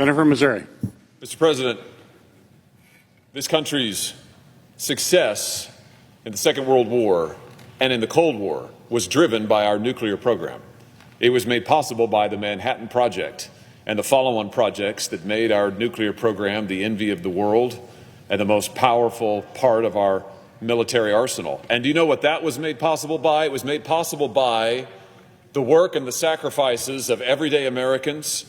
Senator from Missouri. Mr. President, this country's success in the Second World War and in the Cold War was driven by our nuclear program. It was made possible by the Manhattan Project and the follow-on projects that made our nuclear program the envy of the world and the most powerful part of our military arsenal. And do you know what that was made possible by? It was made possible by the work and the sacrifices of everyday Americans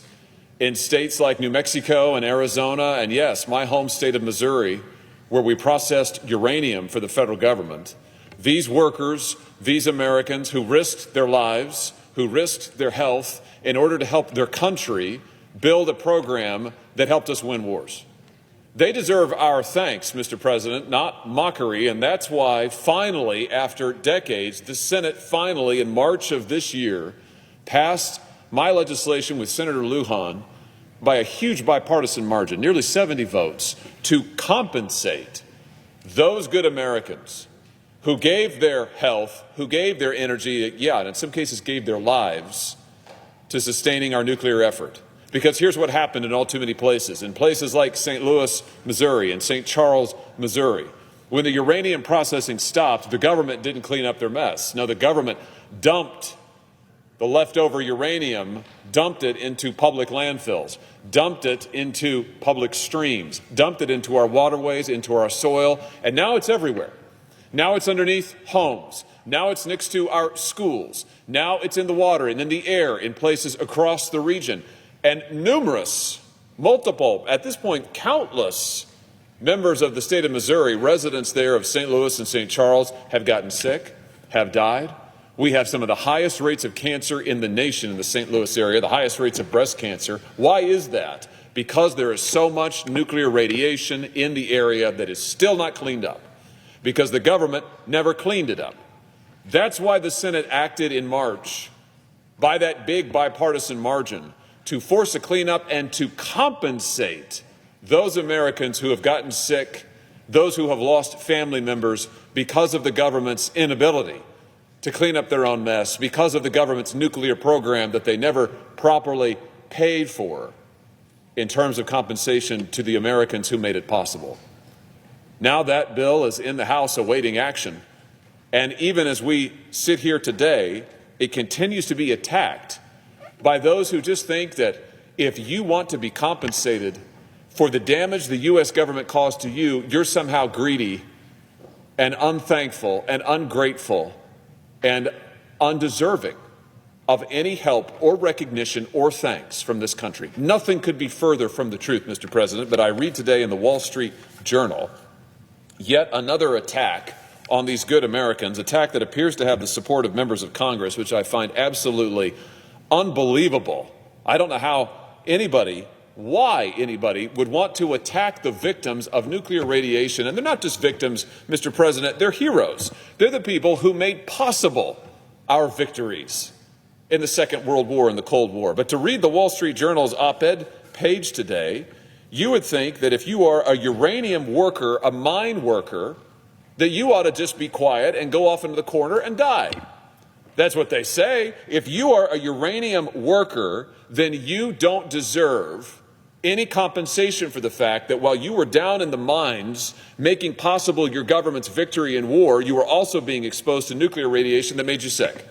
in states like New Mexico and Arizona, and yes, my home state of Missouri, where we processed uranium for the federal government. These workers, these Americans who risked their lives, who risked their health in order to help their country build a program that helped us win wars. They deserve our thanks, Mr. President, not mockery, and that's why finally, after decades, the Senate finally, in March of this year, passed my legislation with Senator Lujan by a huge bipartisan margin, nearly 70 votes, to compensate those good Americans who gave their health, who gave their energy, and in some cases gave their lives to sustaining our nuclear effort. Because here's what happened in all too many places. In places like St. Louis, Missouri, and St. Charles, Missouri, when the uranium processing stopped, the government didn't clean up their mess. No, the government dumped the leftover uranium, dumped it into public landfills, dumped it into public streams, dumped it into our waterways, into our soil, and now it's everywhere. Now it's underneath homes. Now it's next to our schools. Now it's in the water and in the air in places across the region. And numerous, multiple, at this point, countless members of the state of Missouri, residents there of St. Louis and St. Charles, have gotten sick, have died. We have some of the highest rates of cancer in the nation in the St. Louis area, the highest rates of breast cancer. Why is that? Because there is so much nuclear radiation in the area that is still not cleaned up, because the government never cleaned it up. That's why the Senate acted in March by that big bipartisan margin to force a cleanup and to compensate those Americans who have gotten sick, those who have lost family members because of the government's inability to clean up their own mess, because of the government's nuclear program that they never properly paid for in terms of compensation to the Americans who made it possible. Now that bill is in the House awaiting action, and even as we sit here today, it continues to be attacked by those who just think that if you want to be compensated for the damage the U.S. government caused to you, you're somehow greedy and unthankful and ungrateful and undeserving of any help or recognition or thanks from this country. Nothing could be further from the truth, Mr. President, but I read today in the Wall Street Journal yet another attack on these good Americans, attack that appears to have the support of members of Congress, which I find absolutely unbelievable. I don't know how why anybody would want to attack the victims of nuclear radiation. And they're not just victims, Mr. President, they're heroes. They're the people who made possible our victories in the Second World War and the Cold War. But to read the Wall Street Journal's op-ed page today, you would think that if you are a uranium worker, a mine worker, that you ought to just be quiet and go off into the corner and die. That's what they say. If you are a uranium worker, then you don't deserve any compensation for the fact that while you were down in the mines making possible your government's victory in war, you were also being exposed to nuclear radiation that made you sick.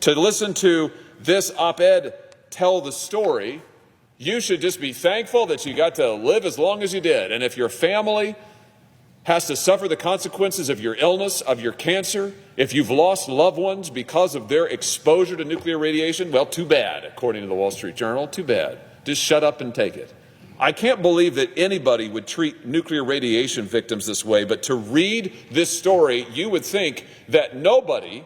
To listen to this op-ed tell the story, you should just be thankful that you got to live as long as you did. And if your family has to suffer the consequences of your illness, of your cancer, if you've lost loved ones because of their exposure to nuclear radiation, well, too bad, according to the Wall Street Journal, too bad. Just shut up and take it. I can't believe that anybody would treat nuclear radiation victims this way, but to read this story, you would think that nobody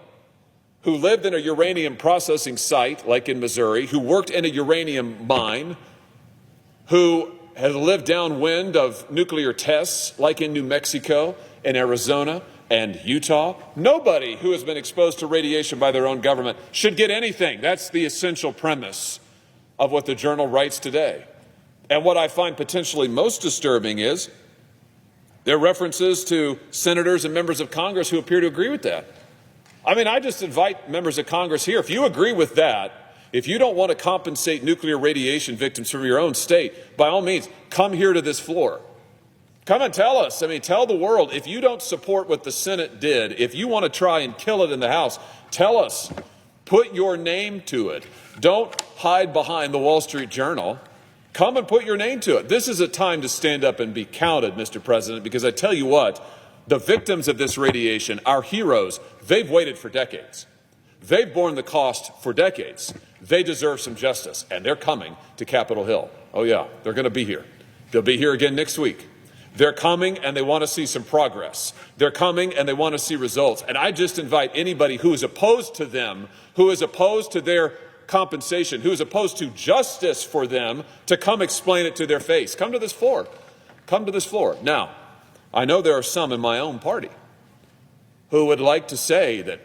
who lived in a uranium processing site, like in Missouri, who worked in a uranium mine, who has lived downwind of nuclear tests, like in New Mexico and Arizona and Utah, nobody who has been exposed to radiation by their own government should get anything. That's the essential premise of what the Journal writes today. And what I find potentially most disturbing is their references to senators and members of Congress who appear to agree with that. I mean, I just invite members of Congress here, if you agree with that, If you don't want to compensate nuclear radiation victims from your own state, by all means, come here to this floor. Come and tell us. I mean, tell the world, if you don't support what the Senate did, if you want to try and kill it in the House, tell us. Put your name to it. Don't hide behind the Wall Street Journal. Come and put your name to it. This is a time to stand up and be counted, Mr. President, because I tell you what, the victims of this radiation, our heroes, they've waited for decades. They've borne the cost for decades. They deserve some justice, and they're coming to Capitol Hill. Oh, yeah, they're going to be here. They'll be here again next week. They're coming, and they want to see some progress. They're coming, and they want to see results. And I just invite anybody who is opposed to them, who is opposed to their compensation, who is opposed to justice for them, to come explain it to their face. Come to this floor. Come to this floor. Now, I know there are some in my own party who would like to say that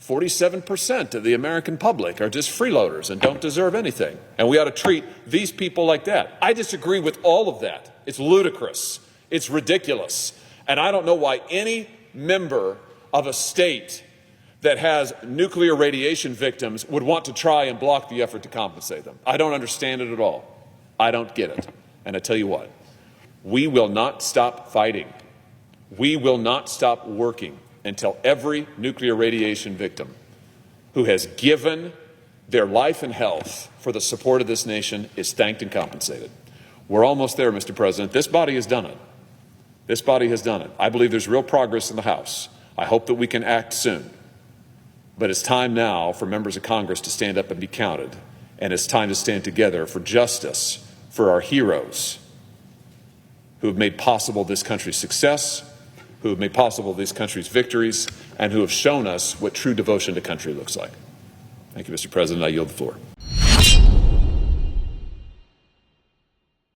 47% of the American public are just freeloaders and don't deserve anything, and we ought to treat these people like that. I disagree with all of that. It's ludicrous. It's ridiculous. And I don't know why any member of a state that has nuclear radiation victims would want to try and block the effort to compensate them. I don't understand it at all. I don't get it. And I tell you what, we will not stop fighting. We will not stop working until every nuclear radiation victim who has given their life and health for the support of this nation is thanked and compensated. We're almost there, Mr. President. This body has done it. This body has done it. I believe there's real progress in the House. I hope that we can act soon. But it's time now for members of Congress to stand up and be counted. And it's time to stand together for justice for our heroes who have made possible this country's success, who have made possible this country's victories, and who have shown us what true devotion to country looks like. Thank you, Mr. President. I yield the floor.